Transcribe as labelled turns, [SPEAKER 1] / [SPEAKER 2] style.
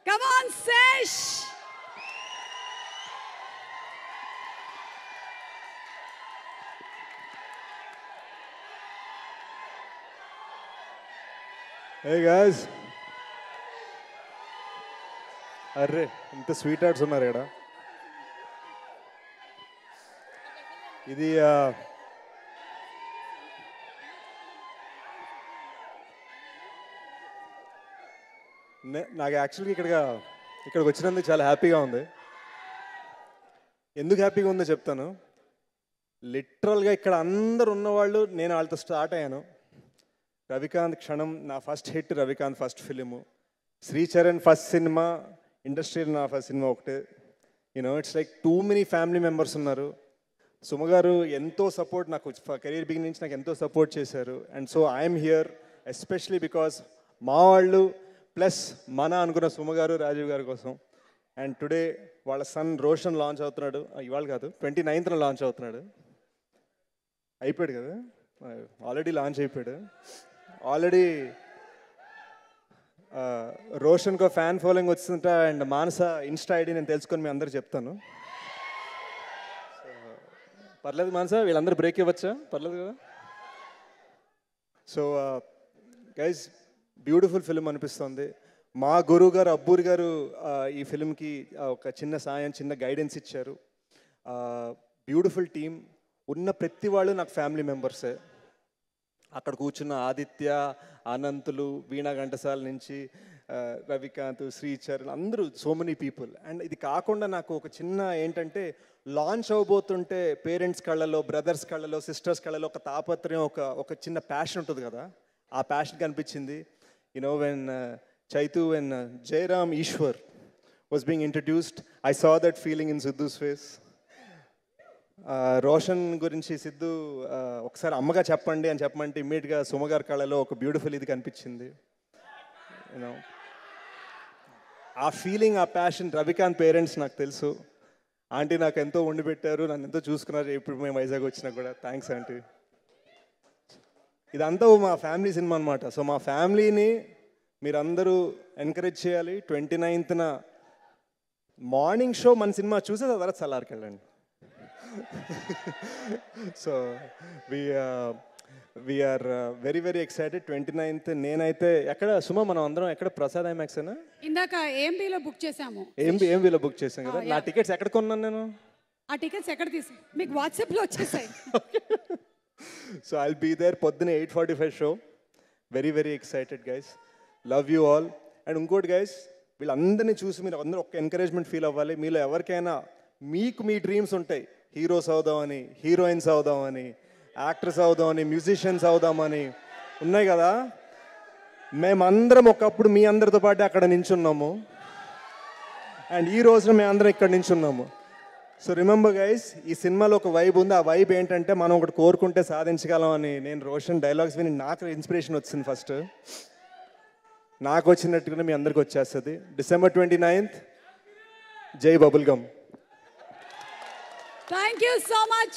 [SPEAKER 1] Come on, Sesh.
[SPEAKER 2] Hey guys. Array ఇంత sweet arts ఉన్నారు ఇక్కడ. ఇది నాకు యాక్చువల్గా ఇక్కడికి వచ్చినందుకు చాలా హ్యాపీగా ఉంది. ఎందుకు హ్యాపీగా ఉందో చెప్తాను. లిటరల్గా ఇక్కడ అందరు ఉన్నవాళ్ళు నేను వాళ్ళతో స్టార్ట్ అయ్యాను. రవికాంత్ క్షణం నా first hit, Ravikanth first film, Sricharan first cinema, ఇండస్ట్రీలో నా ఫస్ట్ సినిమా ఒకటే. It's like too many family members ఉన్నారు. సుమ గారు ఎంతో సపోర్ట్ నాకు కెరీర్ బిగినింగ్ నుంచి నాకు ఎంతో సపోర్ట్ చేశారు. And so I'm here especially because మా వాళ్ళు ప్లస్ మన అనుకున్న సుమ గారు, రాజీవ్ గారి కోసం. అండ్ టుడే వాళ్ళ సన్ రోషన్ లాంచ్ అవుతున్నాడు. ఇవాళ కాదు, 29th లాంచ్ అవుతున్నాడు. అయిపోయాడు కదా, ఆల్రెడీ లాంచ్ అయిపోయాడు. ఆల్రెడీ రోషన్కో ఫ్యాన్ ఫాలోయింగ్ వచ్చిందంట. అండ్ మానస ఇన్స్టా ఐడి నేను తెలుసుకొని మీ అందరు చెప్తాను. పర్లేదు మానస, వీళ్ళందరూ బ్రేక్ ఇవ్వచ్చా? పర్లేదు కదా. సో గైజ్, బ్యూటిఫుల్ ఫిలిం అనిపిస్తుంది. మా గురువు గారు అబ్బూరి గారు ఈ ఫిలింకి ఒక చిన్న సాయం, చిన్న గైడెన్స్ ఇచ్చారు. Beautiful team. ఉన్న ప్రతి వాళ్ళు నాకు ఫ్యామిలీ మెంబర్సే. అక్కడ కూర్చున్న ఆదిత్య, అనంతులు, వీణా ఘంటసాల నుంచి రవికాంత్, శ్రీచరణ్, అందరూ సో మెనీ పీపుల్. అండ్ ఇది కాకుండా నాకు ఒక చిన్న ఏంటంటే, లాంచ్ అవబోతుంటే పేరెంట్స్ కళ్ళలో, బ్రదర్స్ కళ్ళలో, సిస్టర్స్ కళ్ళలో ఒక తాపత్రయం, ఒక చిన్న ప్యాషన్ ఉంటుంది కదా. ఆ ప్యాషన్ కనిపించింది. When Chaitu and Jairam Ishwar was being introduced, I saw that feeling in Siddu's face. Roshan గురించి సిద్ధు ఒకసారి అమ్మగా చెప్పండి అని చెప్పమంటే ఇమ్మీడియట్గా సుమగారి కళలో ఒక బ్యూటిఫుల్ ఇది కనిపించింది. ఆ ఫీలింగ్, ఆ ప్యాషన్ రవికాంత్ పేరెంట్స్ నాకు తెలుసు. ఆంటీ నాకు ఎంతో వండి పెట్టారు, నన్ను ఎంతో చూసుకున్నారు. ఇప్పుడు మేము వైజాగ్ వచ్చినా కూడా థ్యాంక్స్ ఆంటీ. ఇదంతా మా ఫ్యామిలీ సినిమా అనమాట. సో మా ఫ్యామిలీని మీరందరూ ఎంకరేజ్ చేయాలి. 29th మార్నింగ్ షో మన సినిమా చూసే తర్వాత చల్లారికి వెళ్ళండి. So we're very very excited. 29th నేనైతే ఎక్కడ సుమా మనం అందరం ఎక్కడ ప్రసాద్ ఐమాక్స్ అయినా
[SPEAKER 1] ఇందాక ఏఎంబీలో బుక్ చేసాము.
[SPEAKER 2] ఏఎంబీలో బుక్ చేసాం కదా. నా టికెట్స్ ఎక్కడ కొన్నాను నేను?
[SPEAKER 1] ఆ టికెట్స్ ఎక్కడ తీసి మీకు వాట్సాప్లో వచ్చేసాయి.
[SPEAKER 2] So I'll be there. పొద్దున 8:45 show. Very very excited guys. Love you all. And ఇంకోటి గైస్, వీళ్ళందరినీ చూసి మీరు అందరూ ఒక ఎంకరేజ్మెంట్ ఫీల్ అవ్వాలి. మీలో ఎవరికైనా మీకు మీ డ్రీమ్స్ ఉంటాయి, హీరోస్ అవుదామని, హీరోయిన్స్ అవుదామని, యాక్టర్స్ అవుదామని, మ్యూజిషియన్స్ అవుదామని ఉన్నాయి కదా. మేమందరం ఒకప్పుడు మీ అందరితో పాటు అక్కడ నించున్నాము. అండ్ ఈ రోజున మేము అందరం ఇక్కడ నించున్నాము. సో రిమెంబర్ గైస్, ఈ సినిమాలో ఒక వైబ్ ఉంది. ఆ వైబ్ ఏంటంటే, మనం ఒకటి కోరుకుంటే సాధించగలం అని. నేను రోషన్ డైలాగ్స్ విని నాకు ఇన్స్పిరేషన్ వచ్చింది. ఫస్ట్ నాకు వచ్చినట్టుగానే మీ అందరికి వచ్చేస్తుంది. December 29th. జై bubble gum.
[SPEAKER 1] Thank you so much.